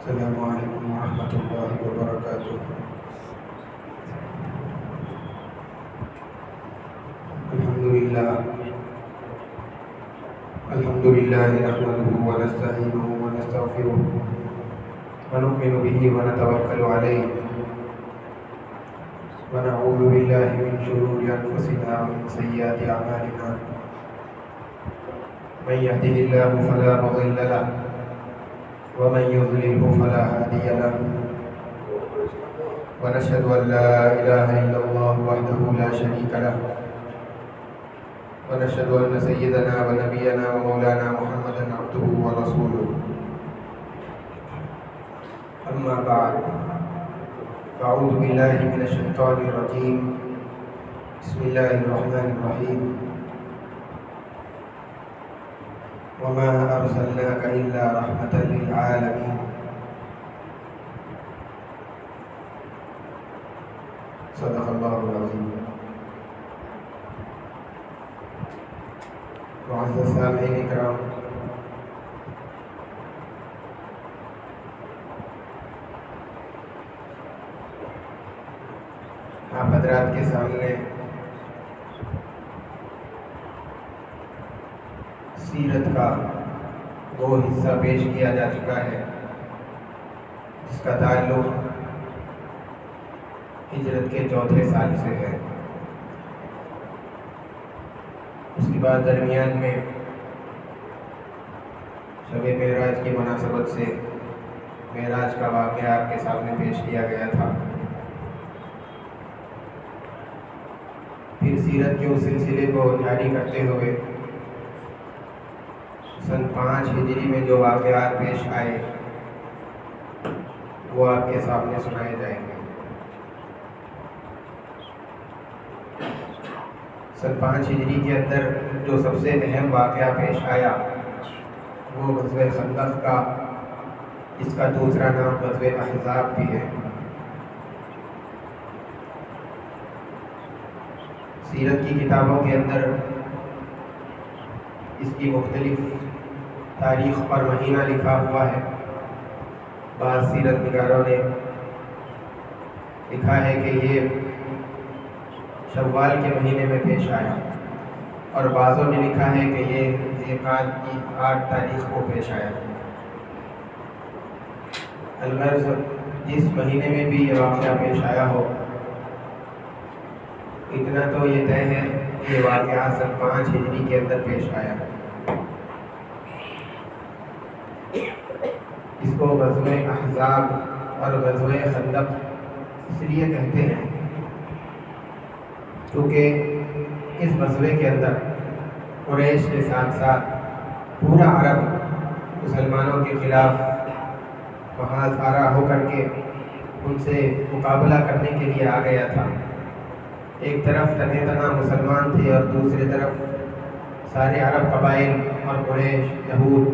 السلام علیکم ورحمۃ اللہ وبرکاتہ۔ الحمد للہ نحمده ونستعینه ونستغفره ونؤمن به ونتوکل علیہ ونعوذ باللہ من شرور انفسنا ومن سیئات اعمالنا من يهده الله فلا مضل له ومن يضلله فلا هادي له ونشهد أن لا إله إلا الله وحده لا شريك له ونشهد أن سيدنا ونبينا ومولانا محمدا عبده ورسوله أما بعد فأعوذ بالله من الشيطان الرجيم بسم الله الرحمن الرحيم وما أرسلناك إلا رحمة للعالمين صدق الله العظيم۔ معزز سامعین اکرام، آپ حضرات کے سامنے سیرت کا وہ حصہ پیش کیا جا چکا ہے جس کا تعلق ہجرت کے چوتھے سال سے ہے۔ اس کے بعد درمیان میں شب معراج کی مناسبت سے معراج کا واقعہ آپ کے سامنے پیش کیا گیا تھا۔ پھر سیرت کے اس سلسلے کو جاری کرتے ہوئے سن 5 ہجری میں جو واقعات پیش آئے وہ آپ کے سامنے سنائے جائیں گے۔ سن 5 ہجری کے اندر جو سب سے اہم واقعہ پیش آیا وہ غزوہ خندق کا، اس کا دوسرا نام غزوہ احزاب بھی ہے۔ سیرت کی کتابوں کے اندر اس کی مختلف تاریخ اور مہینہ لکھا ہوا ہے۔ بعض سیرت نگاروں نے لکھا ہے کہ یہ شوال کے مہینے میں پیش آیا، اور بعضوں نے لکھا ہے کہ یہ ذیقعد کی 8 تاریخ کو پیش آیا۔ الغرض جس مہینے میں بھی یہ واقعہ پیش آیا ہو، اتنا تو یہ طے ہے کہ یہ واقعہ سن 5 ہجری کے اندر پیش آیا۔ اس کو غزوہ احزاب اور غزوہ خندق اس لیے کہتے ہیں کیونکہ اس غزوے کے اندر قریش کے ساتھ ساتھ پورا عرب مسلمانوں کے خلاف محاذ آرا ہو کر کے ان سے مقابلہ کرنے کے لیے آ گیا تھا۔ ایک طرف تنہ تنہا مسلمان تھے اور دوسری طرف سارے عرب قبائل اور قریش، یہود،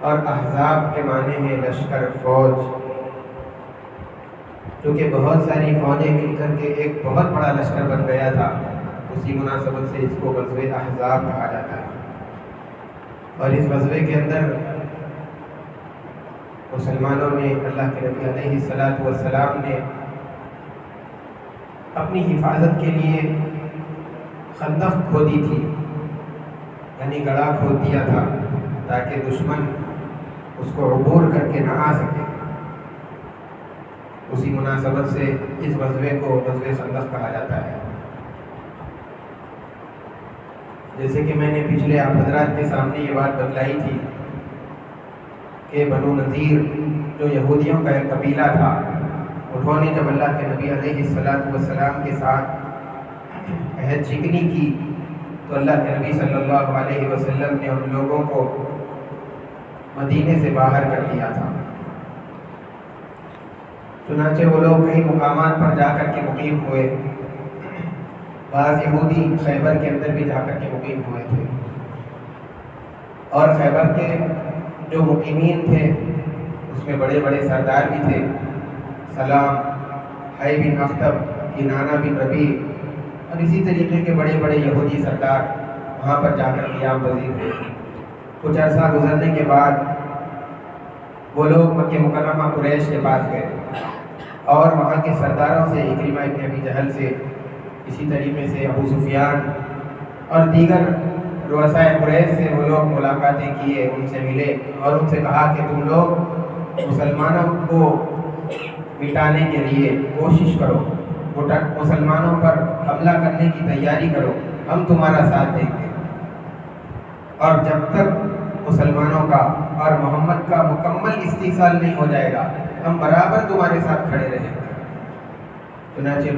اور احزاب کے معنی ہیں لشکر، فوج، کیونکہ بہت ساری فوجیں مل کر کے ایک بہت بڑا لشکر بن گیا تھا۔ اسی مناسبت سے اس کو غزوہ احزاب کہا جاتا ہے۔ اور اس غزوے کے اندر مسلمانوں نے، اللہ کے نبی علیہ السلام نے اپنی حفاظت کے لیے خندق کھودی تھی، یعنی گڑھا کھود دیا تھا تاکہ دشمن اس کو عبور کر کے نہ آ سکے۔ اسی مناسبت سے اس غزوے کو غزوہ خندق کہا جاتا ہے۔ جیسے کہ میں نے پچھلے آپ حضرات کے سامنے یہ بات بتلائی تھی کہ بنو نذیر جو یہودیوں کا ایک قبیلہ تھا، انہوں نے جب اللہ کے نبی علیہ السلام کے ساتھ عہد شکنی کی تو اللہ کے نبی صلی اللہ علیہ وسلم نے ان لوگوں کو مدینے سے باہر کر دیا تھا۔ چنانچہ وہ لوگ کئی مقامات پر جا کر کے مقیم ہوئے۔ بعض یہودی خیبر کے اندر بھی جا کر کے مقیم ہوئے تھے، اور خیبر کے جو مقیمین تھے اس میں بڑے بڑے سردار بھی تھے، سلام، حی بن اخطب، کنانہ بن ربیع، اور اسی طریقے کے بڑے بڑے یہودی سردار وہاں پر جا کر قیام پذیر ہوئے۔ کچھ عرصہ گزرنے کے بعد وہ لوگ مکہ مکرمہ قریش کے پاس گئے اور وہاں کے سرداروں سے، اکرمہ ابن ابی جہل سے، اسی طریقے سے ابو سفیان اور دیگر رؤساء قریش سے وہ لوگ ملاقاتیں کیے، ان سے ملے اور ان سے کہا کہ تم لوگ مسلمانوں کو مٹانے کے لیے کوشش کرو، مسلمانوں پر حملہ کرنے کی تیاری کرو، ہم تمہارا ساتھ دیں گے، اور جب تک مسلمانوں کا اور محمد کا مکمل استحصال نہیں ہو جائے گا ہم برابر تمہارے ساتھ کھڑے رہیں گے۔ چنانچہ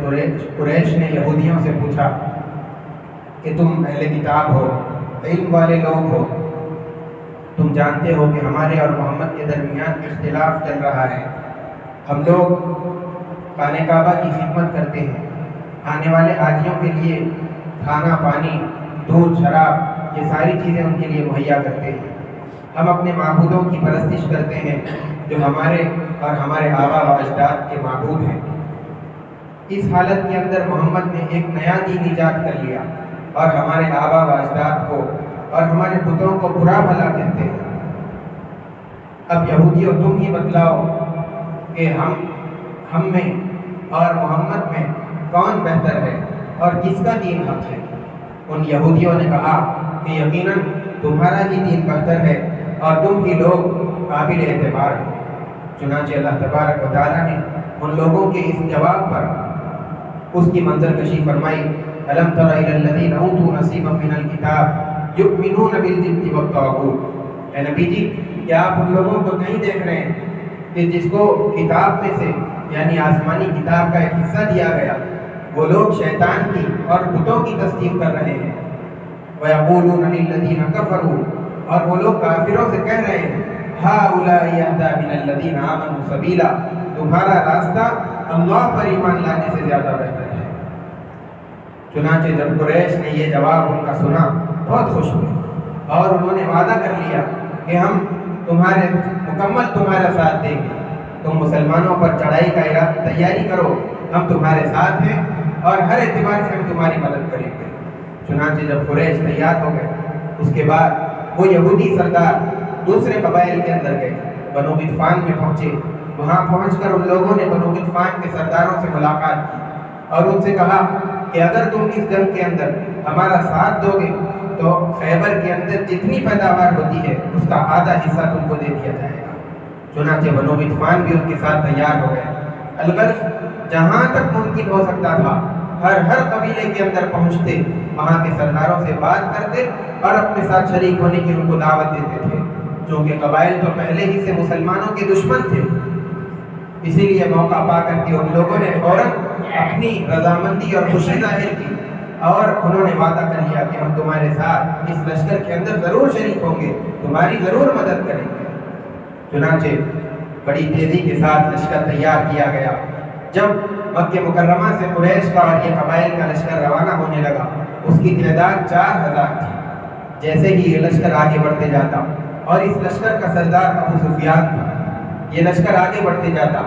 قریش نے یہودیوں سے پوچھا کہ تم اہل کتاب ہو، علم والے لوگ ہو، تم جانتے ہو کہ ہمارے اور محمد کے درمیان اختلاف چل رہا ہے، ہم لوگ خانہ کعبہ کی خدمت کرتے ہیں، آنے والے حاجیوں کے لیے کھانا پانی، دودھ شراب، یہ ساری چیزیں ان کے لیے مہیا کرتے ہیں، ہم اپنے معبودوں کی پرستش کرتے ہیں جو ہمارے اور ہمارے آبا و اجداد کے معبود ہیں۔ اس حالت کے اندر محمد نے ایک نیا دین ایجاد کر لیا اور ہمارے آبا و اجداد کو اور ہمارے بتوں کو برا بھلا کہتے ہیں۔ اب یہودیوں تم ہی بتلاؤ کہ ہم میں اور محمد میں کون بہتر ہے اور کس کا دین حق ہے؟ ان یہودیوں نے کہا کہ یقیناً تمہارا ہی دین بہتر ہے اور تم ہی لوگ قابل اعتبار ہو۔ چنانچہ اللہ تبارک و تعالیٰ نے ان لوگوں کے اس جواب پر اس کی منظر کشی فرمائی، أَلَمْ تَرَ إِلَى الَّذِينَ أُوتُوا نَصِيبًا مِنَ الْكِتَابِ يُؤْمِنُونَ بِالْجِبْتِ وَالطَّاغُوتِ۔ اے نبی جی، کیا آپ ان لوگوں کو نہیں دیکھ رہے ہیں کہ جس کو کتاب میں سے یعنی آسمانی کتاب کا ایک حصہ دیا گیا وہ لوگ شیطان کی اور بتوں کی تصدیق کر رہے ہیں؟ وَيَقُولُونَ لِلَّذِينَ كَفَرُوا، اور وہ لوگ کافروں سے کہہ رہے ہیں هَؤُلَاءِ أَهْدَىٰ مِنَ الَّذِينَ آمَنُوا سَبِيلًا، تمہارا راستہ اللہ پر ایمان لانے سے زیادہ بہتر ہے۔ چنانچہ جب قریش نے یہ جواب ان کا سنا بہت خوش ہوئے اور انہوں نے وعدہ کر لیا کہ ہم مکمل تمہارا ساتھ دیں گے، تم مسلمانوں پر چڑھائی کا تیاری کرو، ہم تمہارے ساتھ ہیں اور ہر اعتبار سے ہم تمہاری مدد کریں گے۔ چنانچہ جب قریش تیار ہو گئے اس کے بعد وہ یہودی سردار دوسرے قبائل کے اندر گئے، بنو غطفان میں پہنچے، وہاں پہنچ کر ان لوگوں نے بنو غطفان کے سرداروں سے ملاقات کی اور ان سے کہا کہ اگر تم اس جنگ کے اندر ہمارا ساتھ دو گے تو خیبر کے اندر جتنی پیداوار ہوتی ہے اس کا آدھا حصہ تم کو دے دیا جائے گا۔ چنانچہ بنو غطفان بھی ان کے ساتھ تیار ہو گئے۔ الغرض جہاں تک ممکن ہو سکتا تھا ہر قبیلے کے اندر پہنچتے، وہاں کے سرداروں سے بات کرتے اور اپنے ساتھ شریک ہونے کی ان کو دعوت دیتے تھے، چونکہ قبائل تو پہلے ہی سے مسلمانوں کے دشمن تھے، اسی لیے موقع پا کر کے ان لوگوں نے فوراً اپنی رضامندی اور خوشی ظاہر کی اور انہوں نے وعدہ کر لیا کہ ہم تمہارے ساتھ اس لشکر کے اندر ضرور شریک ہوں گے، تمہاری ضرور مدد کریں گے۔ چنانچہ بڑی تیزی کے ساتھ لشکر تیار کیا گیا۔ جب مکہ مکرمہ سے قریش کا اور یہ قبائل کا لشکر روانہ ہونے لگا اس کی تعداد 4000 تھی۔ جیسے ہی یہ لشکر آگے بڑھتے جاتا اور اس لشکر کا سردار ابو سفیان تھا، یہ لشکر آگے بڑھتے جاتا،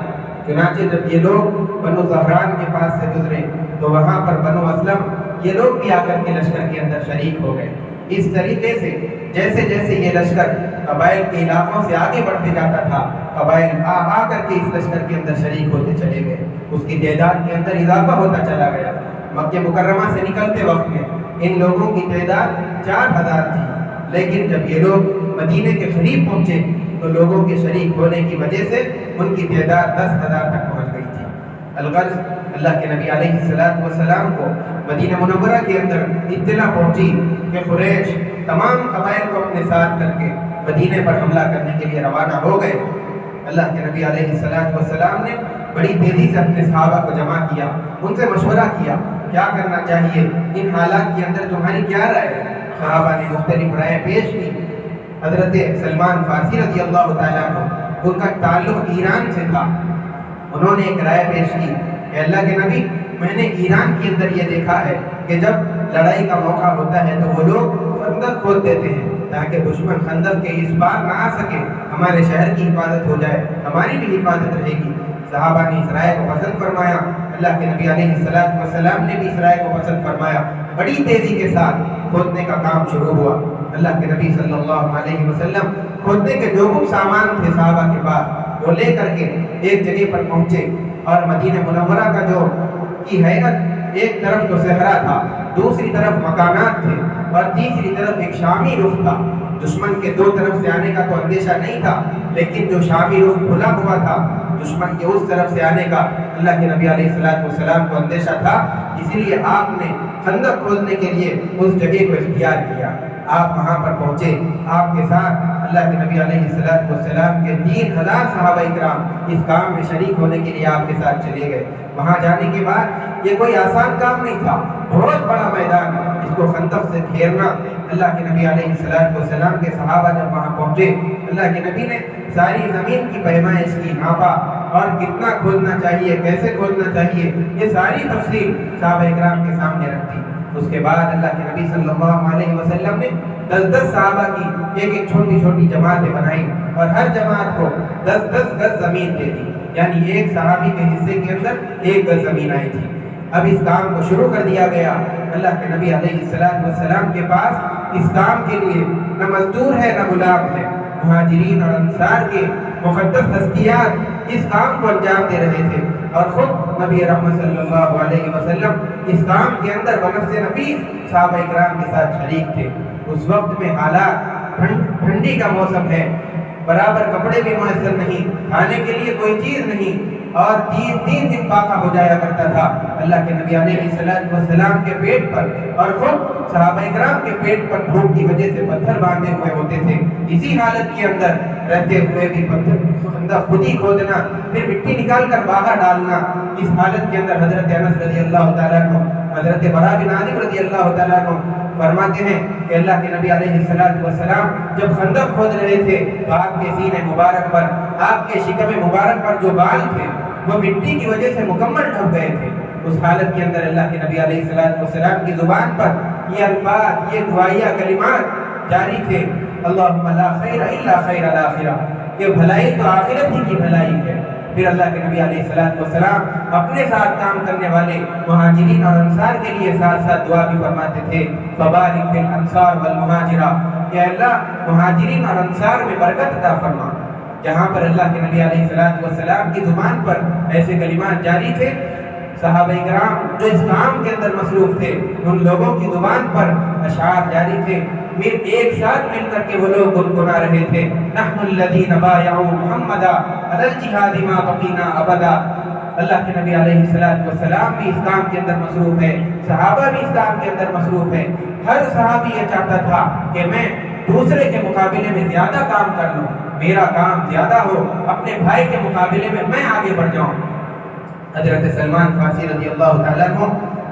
چنانچہ جب یہ لوگ بنو زہران کے پاس سے گزرے تو وہاں پر بنو اسلم یہ لوگ بھی آ کر کے لشکر کے اندر شریک ہو گئے۔ اس طریقے سے جیسے جیسے یہ لشکر قبائل کے علاقوں سے آگے بڑھتے جاتا تھا، قبائل آ کر کے اس لشکر کے اندر شریک ہوتے چلے گئے، اس کی تعداد کے اندر اضافہ ہوتا چلا گیا۔ مکہ مکرمہ سے نکلتے وقت میں ان لوگوں کی تعداد 4000 تھی، لیکن جب یہ لوگ مدینے کے قریب پہنچے تو لوگوں کے شریک ہونے کی وجہ سے ان کی تعداد 10,000 تک پہنچ گئی تھی۔ الغرض اللہ کے نبی علیہ السلام کو مدینہ منورہ کے اندر اطلاع پہنچی کہ قریش تمام قبائل کو اپنے ساتھ کر کے مدینے پر حملہ کرنے کے لیے روانہ ہو گئے۔ اللہ کے نبی علیہ السلام نے بڑی تیزی سے اپنے صحابہ کو جمع کیا، ان سے مشورہ کیا کیا کرنا چاہیے، ان حالات کے اندر تمہاری کیا رائے ہے؟ صحابہ نے مختلف رائے پیش کی۔ حضرت سلمان فارسی رضی اللہ تعالیٰ عنہ ان کا تعلق ایران سے تھا، انہوں نے ایک رائے پیش کی کہ اللہ کے نبی، میں نے ایران کے اندر یہ دیکھا ہے کہ جب لڑائی کا موقع ہوتا ہے تو وہ لوگ خندق کھود دیتے ہیں تاکہ دشمن خندق کے اس پار نہ آ سکے، ہمارے شہر کی حفاظت ہو جائے، ہماری بھی حفاظت رہے گی۔ صحابہ نے اس رائے کو پسند فرمایا، اللہ کے نبی علیہ السلام نے بھی اس رائے کو پسند فرمایا۔ بڑی تیزی کے ساتھ کھودنے کا کام شروع ہوا۔ اللہ کے نبی صلی اللہ علیہ وسلم کھودنے کے جو کچھ سامان تھے صحابہ کے پاس وہ لے کر کے ایک جگہ پر پہنچے، اور مدینہ منورہ کا جو کی حیرت، ایک طرف تو صحرا تھا، دوسری طرف مکانات تھے، اور تیسری طرف ایک شامی رخ تھا۔ دشمن کے دو طرف سے آنے کا تو اندیشہ نہیں تھا، لیکن جو شامی رخ کھلا ہوا تھا دشمن کے اس طرف سے آنے کا اللہ کے نبی علیہ السلام کو اندیشہ تھا، اسی لیے آپ نے خندق کھودنے کے لیے اس جگہ کو اختیار کیا۔ آپ وہاں پر پہنچے، آپ کے ساتھ اللہ کے نبی علیہ السلام کے 3000 صحابہ اکرام اس کام میں شریک ہونے کے لیے آپ کے ساتھ چلے گئے۔ وہاں جانے کے بعد یہ کوئی آسان کام نہیں تھا، بہت بڑا میدان، اس کو خندق سے گھیرنا۔ اللہ کے نبی علیہ السلام کے صحابہ جب وہاں پہنچے، اللہ کے نبی نے ساری زمین کی پیمائش کی، ناپا، اور کتنا کھودنا چاہیے، کیسے کھودنا چاہیے، یہ ساری تفصیل صحابہ اکرام کے سامنے رکھی۔ اس کے بعد اللہ کے نبی صلی اللہ علیہ وسلم نے 10 صحابہ کی ایک چھوٹی چھوٹی جماعتیں بنائی، اور ہر جماعت کو 10 گز زمین دے دی، یعنی ایک صحابی کے حصے کے اندر 1 گز زمین آئی تھی۔ اب اس کام کو شروع کر دیا گیا۔ اللہ کے نبی علیہ السلام کے پاس اس کام کے لیے نہ مزدور ہے نہ غلام ہے، مہاجرین اور انصار کے مقدس ہستیات اس کام کو انجام دے رہے تھے، اور خود نبی رحمت صلی اللہ علیہ وسلم اس کام کے اندر بنفس نفیس صحابہ اکرام کے ساتھ شریک تھے۔ اس وقت میں حالات ٹھنڈی کا موسم ہے، برابر کپڑے بھی میسر نہیں، کھانے کے لیے کوئی چیز نہیں، اور 3 دن فاقہ ہو جایا کرتا تھا اللہ کے نبی علیہ السلام کے پیٹ پر، اور خود صحابہ اکرام کے پیٹ پر بھوک کی وجہ سے پتھر باندھے ہوئے ہوتے تھے۔ اسی حالت کے اندر رہتے ہوئے بھی پتھر خود ہی کھودنا، پھر مٹی نکال کر باہر ڈالنا، اس حالت کے اندر حضرت انس رضی اللہ تعالیٰ عنہ، حضرت برا بن عازب رضی اللہ تعالیٰ عنہ فرماتے ہیں کہ اللہ کے نبی علیہ السلام جب خندق کھود رہے تھے تو آپ کے سینے مبارک پر، آپ کے شکم مبارک پر جو بال تھے وہ مٹی کی وجہ سے مکمل ڈھک گئے تھے۔ اس حالت کے اندر اللہ کے نبی علیہ السلام کی زبان پر یہ الفاظ، یہ دعائیہ کلمات جاری تھے، اللہم لا خیر الا خیر الاخرہ، کہ بھلائی تو آخرت ہی کی بھلائی ہے۔ پھر اللہ کے نبی علیہ السلام اپنے ساتھ کام کرنے والے مہاجرین اور انصار کے لیے ساتھ ساتھ دعا بھی فرماتے تھے، فبارک فی الانصار والمہاجرہ، کہ اللہ مہاجرین اور انصار میں برکت عطا فرما۔ جہاں پر اللہ کے نبی علیہ السلام کی زبان پر ایسے کلمات جاری تھے، صحابہ اکرام جو اس کام کے اندر مصروف تھے ان لوگوں کی زبان پر اشعار جاری تھے، ایک ساتھ مل کر کے وہ لوگ گنگنا رہے تھے، نحن الذین بایعوا محمدا علی الجہاد ما بقینا ابدا۔ اللہ کے نبی علیہ السلام بھی اس کام کے اندر مصروف ہے، صحابہ بھی اس کام کے اندر مصروف ہے۔ ہر صحابی یہ چاہتا تھا کہ میں دوسرے کے مقابلے میں زیادہ کام کر لوں، میرا کام زیادہ ہو، اپنے بھائی کے مقابلے میں آگے بڑھ جاؤں۔ حضرت سلمان فارسی رضی اللہ تعالیٰ عنہ،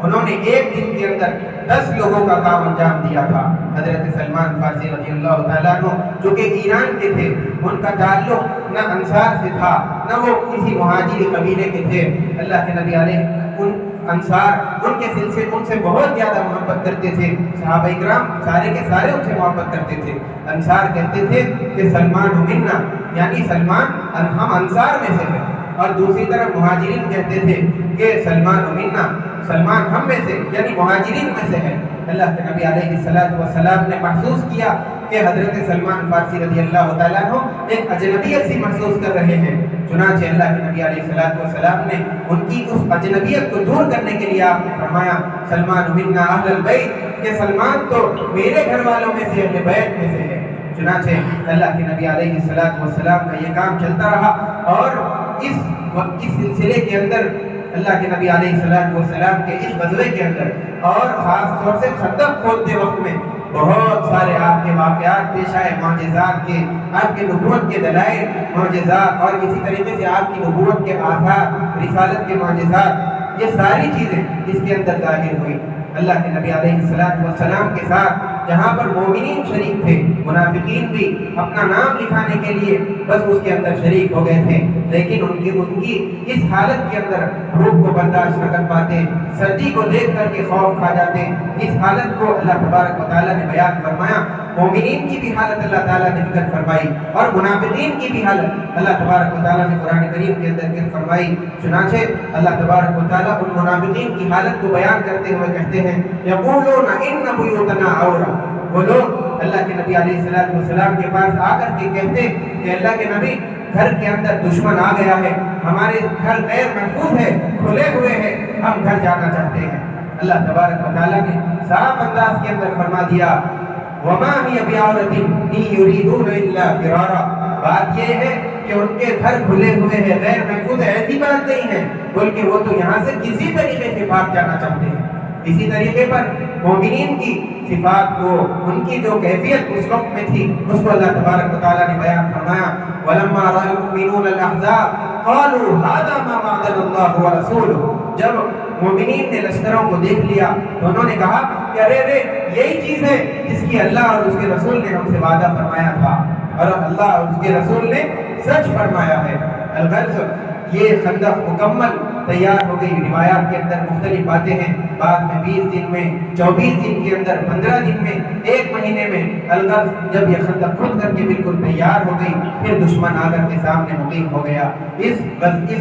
انہوں نے ایک دن کے اندر 10 لوگوں کا کام انجام دیا تھا۔ حضرت سلمان فارسی رضی اللہ تعالیٰ عنہ جو کہ ایران کے تھے، ان کا تعلق نہ انصار سے تھا نہ وہ کسی مہاجری قبیلے کے تھے۔ اللہ کے نبی علیہ ان انصار ان کے سلسلے ان سے بہت زیادہ محبت کرتے تھے، صحابہ اکرام سارے کے سارے ان سے محبت کرتے تھے۔ انصار کہتے تھے کہ سلمان منا، یعنی سلمان ہم انصار میں سے ہیں، اور دوسری طرف مہاجرین کہتے تھے کہ سلمان منا، سلمان ہم میں سے یعنی مہاجرین میں سے ہے۔ اللہ کے نبی علیہ السلام نے محسوس کیا کہ حضرت سلمان فارسی رضی اللہ تعالیٰ عنہ ایک اجنبیت سی محسوس کر رہے ہیں، چنانچہ اللہ کے نبی علیہ السلام نے ان کی اس اجنبیت کو دور کرنے کے لیے آپ نے فرمایا سلمان منا اہل البیت، کہ سلمان تو میرے گھر والوں میں سے، اہل بیت میں سے ہے۔ چنانچہ اللہ کے نبی علیہ السلام کا یہ کام چلتا رہا، اور اس سلسلے کے اندر اللہ کے نبی علیہ السلام کے اس غزوے کے اندر اور خاص طور سے خندق کھودتے وقت میں بہت سارے آپ کے واقعات پیش آئے، معجزات کے، آپ کے نبوت کے دلائل، معجزات، اور اسی طریقے سے آپ کی نبوت کے آثار، رسالت کے معجزات، یہ ساری چیزیں اس کے اندر ظاہر ہوئی۔ اللہ کے نبی علیہ السلام کے ساتھ جہاں پر مومنین شریک تھے، منافقین بھی اپنا نام لکھانے کے لیے بس اس کے اندر شریک ہو گئے تھے، لیکن ان کی اس حالت کے اندر بھوک کو برداشت نہ کر پاتے، سردی کو دیکھ کر کے خوف کھا جاتے۔ اس حالت کو اللہ تبارک و تعالیٰ نے بیان فرمایا، مومنین کی بھی حالت اللہ تعالیٰ نے ذکر فرمائی، اور منافقین کی بھی حالت اللہ تبارک و تعالیٰ نے قرآن کریم کے اندر ذکر فرمائی۔ چنانچہ اللہ تبارک و تعالیٰ ان منافقین کی حالت کو بیان کرتے ہوئے کہتے ہیں، یقولون ان بیوتنا عورہ، وہ لوگ اللہ کے نبی علیہ السلام کے پاس آ کر کے کہتے کہ اللہ کے نبی گھر کے اندر دشمن آ گیا ہے، ہمارے گھر غیر محفوظ ہے، کھلے ہوئے ہیں، ہم گھر جانا چاہتے ہیں۔ اللہ تبارک و تعالیٰ نے صاف انداز کے اندر فرما دیا وَمَا هِيَ بِعَوْرَةٍ إِن يُرِيدُونَ إِلَّا فِرَارًا۔ بات یہ ہے کہ ان کے گھر کھلے ہوئے ہیں، غیر محفوظ ہے، ایسی بات نہیں ہے، بلکہ وہ تو یہاں سے کسی طریقے سے بھاگ جانا چاہتے ہیں۔ اسی طریقے پر مومنین کی صفات کو، ان کی جو کیفیت اس وقت میں تھی، اس کو اللہ تبارک و تعالیٰ نے بیان فرمایا وَلَمَّا رَأَى الْمُؤْمِنُونَ الْأَحْزَابَ قَالُوا هَذَا مَا وَعَدَنَا اللَّهُ وَرَسُولُهُ۔ جب مومنین نے لشکروں کو دیکھ لیا تو انہوں نے کہا کہ ارے یہی چیز ہے جس کی اللہ اور اس کے رسول نے ہم سے وعدہ فرمایا تھا، اور اللہ اور اس کے رسول نے سچ فرمایا ہے۔ الغرض یہ خندق مکمل تیار ہو گئی۔ روایات کے اندر مختلف باتیں ہیں، بعد میں 20 دن میں، 24 دن کے اندر، 15 دن میں، 1 مہینے میں۔ الغرض جب یہ خندق کھود کر کے بالکل تیار ہو گئی، پھر دشمن آ کر کے سامنے مقیم ہو گیا۔ اس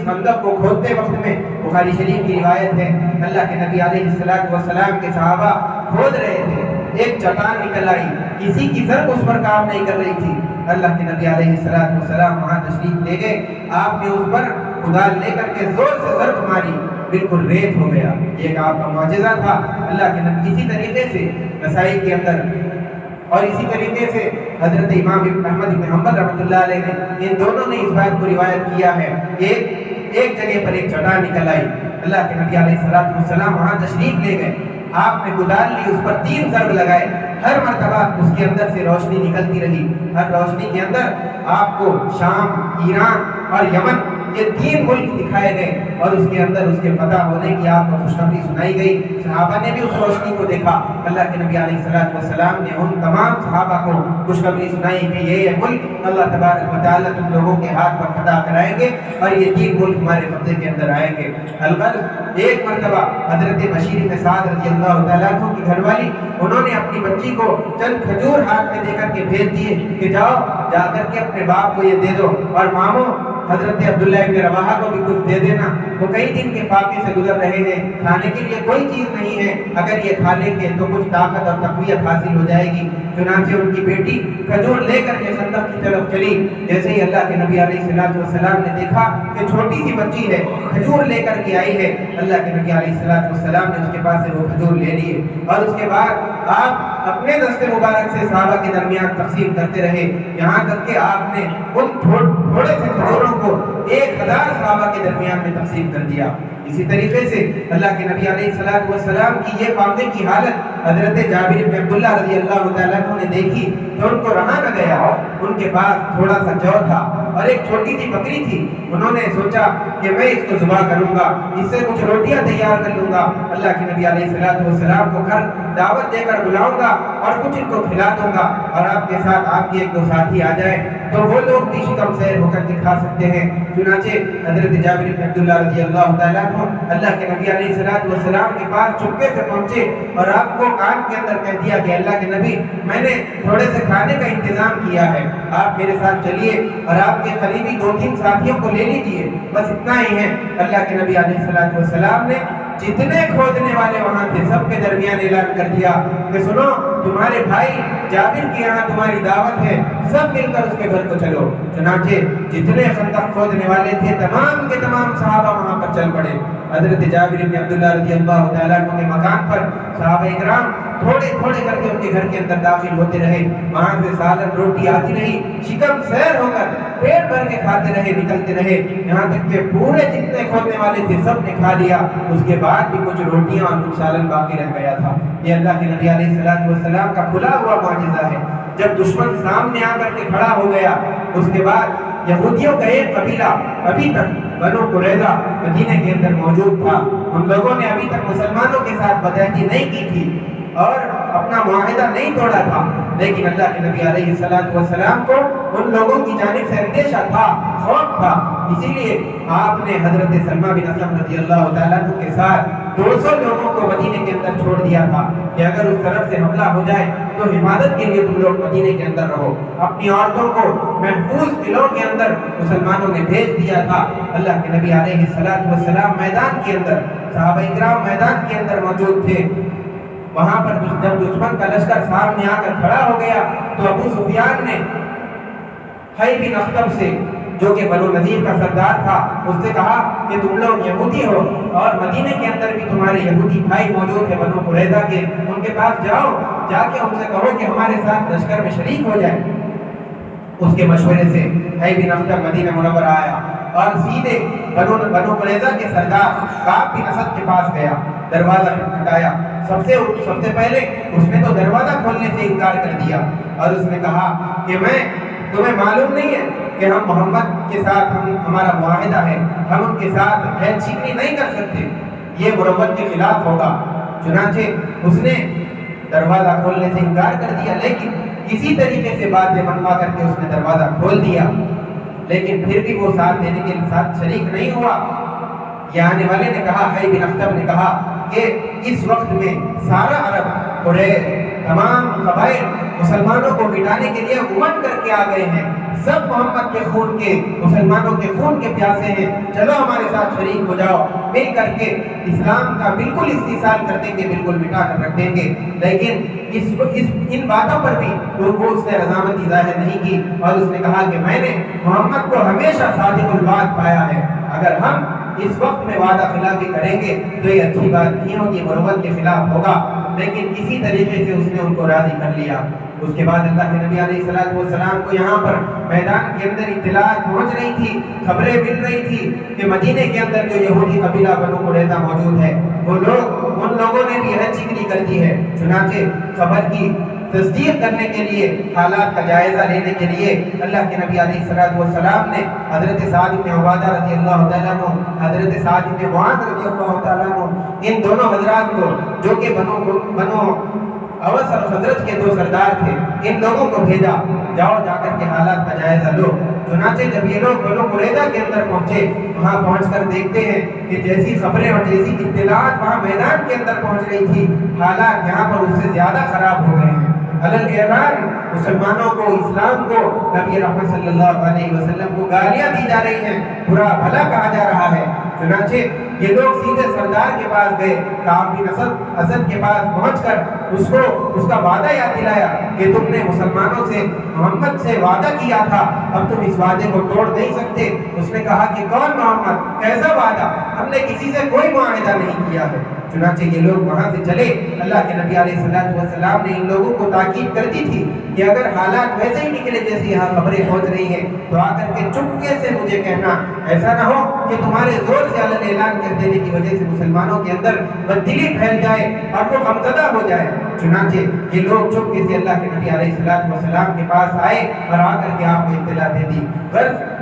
خندق کو کھودتے وقت میں بخاری شریف کی روایت ہے، اللہ کے نبی علیہ السلام کے صحابہ کھود رہے تھے، ایک چٹان نکل آئی، کسی کی ضرب اس پر کام نہیں کر رہی تھی۔ اللہ کے نبی علیہ السلام وہاں تشریف لے گئے، آپ نے اس پر کدال لے کر کے زور سے ضرب ماری، بالکل ریت ہو گیا۔ ایک آپ کا معجزہ تھا اللہ کے نبی۔ اسی طریقے سے نسائی کے اندر اور اسی طریقے سے حضرت امام احمد بن حنبل رحمۃ اللہ علیہ نے، ان دونوں نے اس بات کو روایت کیا ہے۔ ایک جگہ پر ایک چٹان نکل آئی، اللہ کے نبی علیہ السلام وہاں تشریف لے گئے، آپ نے کدال لی، اس پر 3 ضرب لگائے، ہر مرتبہ اس کے اندر سے روشنی نکلتی رہی۔ ہر روشنی کے اندر آپ کو شام، ایران اور یمن، یہ 3 ملک دکھائے گئے، اور اس کے اندر اس کے فتح ہونے کی آپ کو خوشخبری سنائی گئی۔ صحابہ نے بھی اس روشنی کو دیکھا۔ اللہ کے نبی علیہ السلام نے ان تمام صحابہ کو خوشخبری سنائی کہ یہ ملک اللہ تبارک و تعالیٰ تم لوگوں کے ہاتھ پر فتح کرائیں گے، اور یہ 3 ملک ہمارے قبضے کے اندر آئیں گے۔ البتہ ایک مرتبہ حضرت بشیر بن سعد رضی اللہ تعالیٰ عنہ کی گھر والی، انہوں نے اپنی بچی کو چند کھجور ہاتھ میں دے کر کے بھیج دیے کہ جاؤ، جا کر کے اپنے باپ کو یہ دے دو، اور ماموں حضرت عبداللہ ابن رواحہ کو بھی کچھ دے دینا، وہ کئی دن کے فاقے سے گزر رہے ہیں، کھانے کے لیے کوئی چیز نہیں ہے، اگر یہ کھا لیں گے تو کچھ طاقت اور تقویت حاصل ہو جائے گی۔ چنانچہ ان کی بیٹی کھجور لے کر کے خندق کی طرف چلی۔ جیسے ہی اللہ کے نبی علیہ السلام نے دیکھا کہ چھوٹی سی بچی ہے، کھجور لے کر کے آئی ہے، اللہ کے نبی علیہ السلام نے اس کے پاس سے وہ کھجور لے لیے، اور اس کے بعد آپ اپنے دست مبارک سے صحابہ کے درمیان تقسیم کرتے رہے، یہاں تک کہ آپ نے ان تھوڑے سے کھجوروں کو 1000 صحابہ کے درمیان میں تقسیم کر دیا۔ اسی طریقے سے اللہ کے نبی علیہ السلام کی یہ فاقے کی حالت حضرت جابر بن عبداللہ رضی اللہ تعالیٰ عنہ نے دیکھی تو ان کو رہا نہ گیا۔ ان کے پاس تھوڑا سا جو تھا اور ایک چھوٹی سی بکری تھی، انہوں نے سوچا کہ میں اس کو ذبح کروں گا، اس سے کچھ روٹیاں تیار کر لوں گا، اللہ کے نبی علیہ السلام کو گھر دعوت دے کر بلاؤں گا اور کچھ ان کو کھلا دوں گا، اور آپ کے ساتھ آپ کے 1-2 ساتھی آ جائیں تو وہ لوگ بھی شکم سیر ہو کر کے کھا سکتے ہیں۔ چنانچہ حضرت جابر بن عبداللہ رضی اللہ تعالیٰ عنہ اللہ کے نبی علیہ السلام کے پاس چپکے سے پہنچے اور آپ کو کان کے اندر کہہ دیا کہ اللہ کے نبی، میں نے تھوڑے سے کھانے کا انتظام کیا ہے، آپ میرے ساتھ چلیے اور آپ کے قریبی 2-3 ساتھیوں کو لے لیجیے، بس اتنا ہی ہے۔ اللہ کے نبی علیہ السلام نے جتنے کھودنے والے وہاں تھے سب کے درمیان اعلان کر دیا کہ سنو، تمہارے بھائی جابر کے یہاں تمہاری دعوت ہے، سب مل کر اس کے گھر کو چلو۔ چنانچہ جتنے خندق کھودنے والے تھے تمام کے تمام صحابہ وہاں پر چل پڑے۔ حضرت جابر بن عبداللہ رضی اللہ تعالیٰ عنہ کے مکان پر صحابہ اکرام تھوڑے کر کے ان کے گھر کے اندر داخل ہوتے رہے، وہاں سے سالن روٹی آتی رہی، شکم سیر ہو کر پیٹ بھر کے کھاتے رہے، نکلتے رہے، یہاں تک کہ پورے جتنے کھودنے والے تھے سب نے کھا لیا۔ اس کے بعد بھی کچھ روٹیاں اور کچھ سالن باقی رہ گیا تھا۔ یہ اللہ کے نبی علیہ السلام کا کھلا ہوا معجزہ ہے۔ جب دشمن سامنے آ کر کے کھڑا ہو گیا، اس کے بعد یہودیوں کا ایک قبیلہ ابھی تک بنو قریظہ مدینے کے اندر موجود تھا، ان لوگوں نے ابھی تک مسلمانوں کے ساتھ بدعہدی نہیں کی تھی اور اپنا معاہدہ نہیں توڑا تھا، لیکن اللہ کے نبی علیہ السلام کو ان لوگوں کی جانب سے اندیشہ تھا، خوف تھا، اسی لیے آپ نے حضرت سلمہ بن اسلم رضی اللہ تعالیٰ عنہ کے ساتھ 200 لوگوں کو مدینے کے اندر چھوڑ دیا تھا کہ اگر اس طرف سے حملہ ہو جائے تو حفاظت کے لیے تم لوگ مدینے کے اندر رہو۔ اپنی عورتوں کو محفوظ قلعوں کے اندر مسلمانوں نے بھیج دیا تھا۔ اللہ کے نبی علیہ السلام میدان کے اندر، صحابہ اکرام میدان کے اندر موجود تھے۔ وہاں پر جب دشمن کا لشکر سامنے آ کر کھڑا ہو گیا تو ابو سفیان نے حی بن اخطب سے، جو کہ بنو نذیر کا سردار تھا، اس سے کہا کہ تم لوگ یہودی ہو اور مدینے کے اندر بھی تمہارے یہودی بھائی موجود ہیں بنو قریظہ کے، ان کے پاس جاؤ، جا کے ان سے کہو کہ ہمارے ساتھ لشکر میں شریک ہو جائے۔ اس کے مشورے سے حی بن اخطب مدینہ منورہ آیا اور سیدھے بنو قریظہ کے سردار کعب بن اسد کے پاس گیا، دروازہ کھٹکھٹایا۔ سب سے پہلے اس نے تو دروازہ کھولنے سے انکار کر دیا اور اس نے کہا کہ تمہیں معلوم نہیں ہے کہ ہم محمد کے ساتھ ہمارا معاہدہ ہے، ہم ان کے ساتھ عہد شکنی نہیں کر سکتے، یہ مروت کے خلاف ہوگا۔ چنانچہ اس نے دروازہ کھولنے سے انکار کر دیا، لیکن کسی طریقے سے باتیں منوا کر کے اس نے دروازہ کھول دیا، لیکن پھر بھی وہ ساتھ دینے کے ساتھ شریک نہیں ہوا۔ یہ آنے والے نے کہا، حی بن اخطب نے کہا کہ اس وقت میں سارا عرب اور تمام قبائل مسلمانوں کو مٹانے کے لیے امنڈ کر کے آ گئے ہیں، سب محمد کے خون کے، مسلمانوں کے خون کے پیاسے ہیں، چلو ہمارے ساتھ شریک ہو جاؤ، مل کر کے اسلام کا بالکل استحصال کر دیں گے، بالکل مٹا کر رکھ دیں گے۔ لیکن ان باتوں پر بھی اس نے رضامندی ظاہر نہیں کی اور اس نے کہا کہ میں نے محمد کو ہمیشہ صادق الوعد پایا ہے، اگر ہم اس وقت میں وعدہ خلافی کریں گے تو یہ اچھی بات نہیں ہوگی، مروت کے خلاف ہوگا۔ لیکن کسی طریقے سے اس نے ان کو راضی کر لیا۔ اس کے بعد اللہ کے نبی علیہ السلام کو یہاں پر میدان کے اندر اطلاعات پہنچ رہی تھی، خبریں مل رہی تھی کہ مدینے کے اندر جو یہودی قبیلہ بنو قریظہ موجود ہے، ان لوگوں نے بھی عہد شکنی کر دی ہے۔ چنانچہ خبر کی تصدیق کرنے کے لیے، حالات کا جائزہ لینے کے لیے اللہ کے نبی علیہ السلام نے حضرت سعد بن عبادہ رضی اللہ تعالیٰ عنہ، حضرت سعد بن معاذ رضی اللہ تعالیٰ عنہ، ان دونوں حضرات کو جو کہ بنو اوس اور خزرج کے دو سردار تھے، ان لوگوں کو بھیجا، جاؤ جا کر کے حالات کا جائزہ لو۔ چنانچہ جب یہ لوگ بنو قریظہ کے اندر پہنچے، وہاں پہنچ کر دیکھتے ہیں کہ جیسی خبریں اور جیسی اطلاعات وہاں میدان کے اندر پہنچ رہی تھی، حالات یہاں پر اس سے زیادہ خراب ہو گئے ہیں۔ اعلان مسلمانوں کو، اسلام کو، نبی رحمت صلی اللہ علیہ وسلم کو گالیاں دی جا رہی ہیں، برا بھلا کہا جا رہا ہے۔ چنانچہ یہ لوگ سیدھے سردار کے پاس گئے، کعب بن اسد کے پاس پہنچ کر اس کا وعدہ یاد دلایا کہ تم نے مسلمانوں سے، محمد سے وعدہ کیا تھا، اب تم اس وعدے کو توڑ نہیں سکتے۔ اس نے کہا کہ کون محمد، کیسا وعدہ، ہم نے کسی سے کوئی معاہدہ نہیں کیا ہے۔ چنانچہ یہ لوگ وہاں سے چلے۔ اللہ کے نبی علیہ السلام نے ان لوگوں کو تاکید کر دی تھی کہ اگر حالات ویسے ہی نکلے جیسے یہاں خبریں پہنچ رہی ہیں تو آ کر کے چپکے سے مجھے کہنا، ایسا نہ ہو کہ تمہارے زور سے اعلان کر دینے کی وجہ سے مسلمانوں کے اندر بددلی پھیل جائے اور وہ غمزدہ ہو جائے۔ چنانچہ یہ لوگ چپکے سے اللہ کے نبی علیہ السلام کے پاس آئے اور آ کر کے آپ کو اطلاع دے دی۔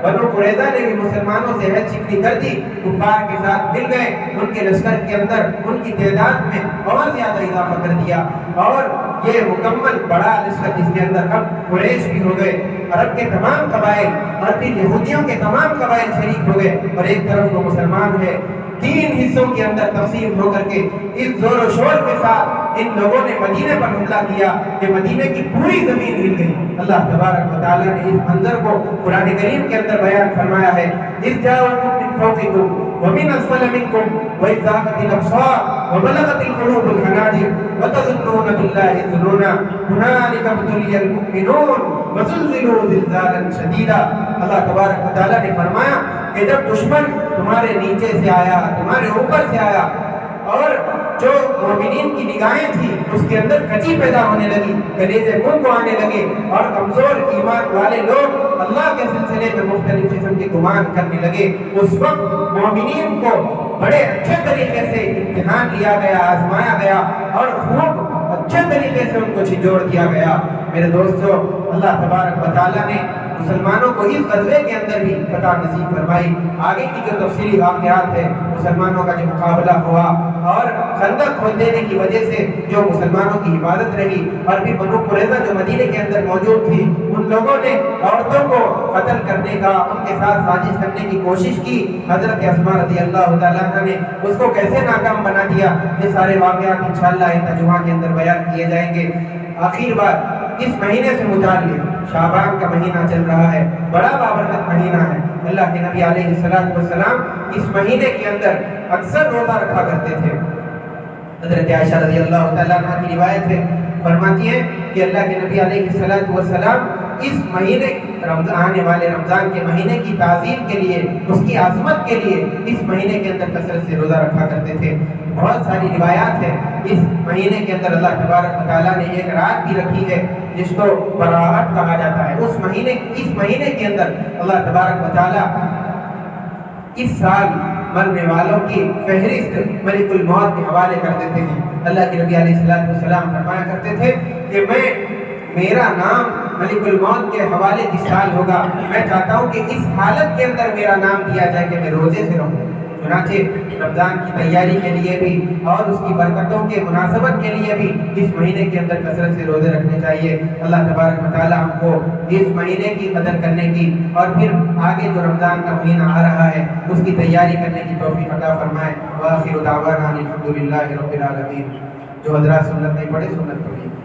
بنو قریظہ نے بھی مسلمانوں سے عہد شکنی کر دی، کفار کے ساتھ مل گئے، ان کے لشکر کے اندر ان کی تعداد میں اور زیادہ اضافہ کر دیا، اور یہ مکمل بڑا لشکر جس کے اندر اب قریش بھی ہو گئے، عرب کے تمام قبائل اور پھر یہودیوں کے تمام قبائل شریک ہو گئے، اور ایک طرف وہ مسلمان ہے۔ 3 حصوں کے اندر تقسیم ہو کر کے اس زور و شور کے ساتھ ان لوگوں نے مدینے پر حملہ کیا کہ مدینے کی پوری زمین ہل گئی۔ اللہ تبارک و تعالیٰ نے اس منظر کو قرآن کریم کے اندر بیان فرمایا ہے، اذ جاءوکم من فوقکم ومن اسفل منکم واذ زاغت الابصار وبلغت القلوب الحناجر وتظنون باللہ الظنون هنالک ابتلی المؤمنون وزلزلوا زلزالا شدیدا۔ اللہ تبارک و تعالیٰ نے فرمایا کہ جب دشمن تمہارے نیچے سے آیا، تمہارے اوپر سے آیا، اور جو مومنین کی نگاہیں تھیں اس کے اندر کچی پیدا ہونے لگی، کلیجے منہ کو آنے لگے، اور کمزور ایمان والے لوگ اللہ کے سلسلے میں مختلف قسم کے گمان کرنے لگے، اس وقت مومنین کو بڑے اچھے طریقے سے امتحان لیا گیا، آزمایا گیا، اور خوب اچھے طریقے سے ان کو جھنجھوڑ دیا گیا۔ میرے دوستو، اللہ تبارک و تعالیٰ نے مسلمانوں کو اس غزوے کے اندر بھی فتح نصیب فرمائی۔ آگے کی جو تفصیلی واقعات ہیں، مسلمانوں کا جو مقابلہ ہوا اور خندق کھود دینے کی وجہ سے جو مسلمانوں کی حفاظت رہی، اور بھی بنو قریظہ جو مدینے کے اندر موجود تھی، ان لوگوں نے عورتوں کو قتل کرنے کا، ان کے ساتھ سازش کرنے کی کوشش کی۔ حضرت اسماء رضی اللہ تعالیٰ عنہ نے اس کو کیسے ناکام بنا دیا، یہ سارے واقعات انشاءاللہ ان ترجمہ کے اندر بیان کیے جائیں گے۔ آخر بات، اس مہینے سے متعلق شعبان کا مہینہ چل رہا ہے، بڑا بابرکت مہینہ ہے۔ اللہ کے نبی علیہ السلام اس مہینے کے اندر اکثر روزہ رکھا کرتے تھے۔ حضرت عائشہ رضی اللہ تعالیٰ عنہ کی روایت ہے، فرماتی ہیں کہ اللہ کے نبی علیہ السلام اس مہینے آنے والے رمضان کے مہینے کی تعظیم کے لیے، اس کی عظمت کے لیے اس مہینے کے اندر کثرت سے روزہ رکھا کرتے تھے۔ بہت ساری روایات ہیں، اس مہینے کے اندر اللہ تبارک و تعالیٰ نے ایک رات بھی رکھی ہے جس کو براعت کہا جاتا ہے۔ اس مہینے کے اندر اللہ تبارک و تعالیٰ اس سال مرنے والوں کی فہرست ملک الموت کے حوالے کر دیتے ہیں۔ اللہ کے نبی علیہ السلام فرمایا کرتے تھے کہ میرا نام ملک الموت کے حوالے جس سال ہوگا، میں چاہتا ہوں کہ اس حالت کے اندر میرا نام دیا جائے کہ میں روزے سے رہوں۔ چنانچہ رمضان کی تیاری کے لیے بھی اور اس کی برکتوں کے مناسبت کے لیے بھی اس مہینے کے اندر کثرت سے روزے رکھنے چاہیے۔ اللہ تبارک و تعالیٰ ہم کو اس مہینے کی قدر کرنے کی اور پھر آگے جو رمضان کا مہینہ آ رہا ہے اس کی تیاری کرنے کی توفیق عطا فرمائے۔ وآخر دعوانا الحمدللہ رب العالمین۔ جو حضرات سنت نہیں پڑھے سنت پڑھیے۔